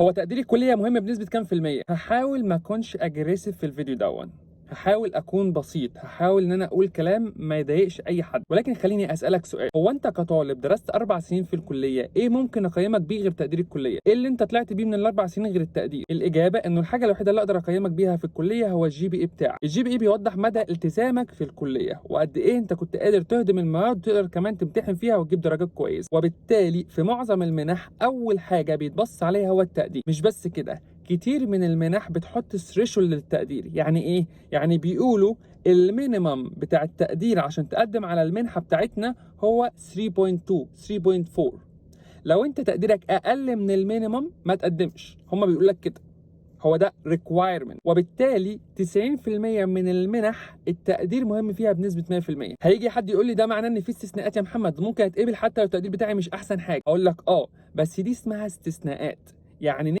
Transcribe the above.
هو تقدير الكلية مهم بنسبة كام في المية؟ هحاول ما اكونش اجريسيف في الفيديو دون، هحاول اكون بسيط، هحاول ان انا اقول كلام ما يضايقش اي حد. ولكن خليني اسالك سؤال، هو انت كطالب درست 4 سنين في الكليه، ايه ممكن اقيمك بيه غير تقدير الكليه؟ ايه اللي انت طلعت بيه من ال4 سنين غير التقدير؟ الاجابه انه الحاجه الوحيده اللي اقدر اقيمك بيها في الكليه هو الجي بي اي بتاعك. الجي بي اي بيوضح مدى التزامك في الكليه وقد ايه انت كنت قادر تهضم المواد وتقدر كمان تمتحن فيها وتجيب درجات كويسه. وبالتالي في معظم المنح اول حاجه بيتبص عليها هو التقدير. مش بس كده، كتير من المنح بتحط ثريشولد للتقدير. يعني ايه؟ يعني بيقولوا المينيمم بتاع التقدير عشان تقدم على المنحة بتاعتنا هو 3.2 3.4. لو انت تقديرك اقل من المينيمم ما تقدمش، هما بيقول لك كده، هو ده requirement. وبالتالي 90% من المنح التقدير مهم فيها بنسبة 100%. هيجي حد يقول لي ده معناه ان في استثناءات يا محمد، ممكن اتقبل حتى لو التقدير بتاعي مش احسن حاجة. اقول لك اه، بس دي اسمها استثناءات. يعني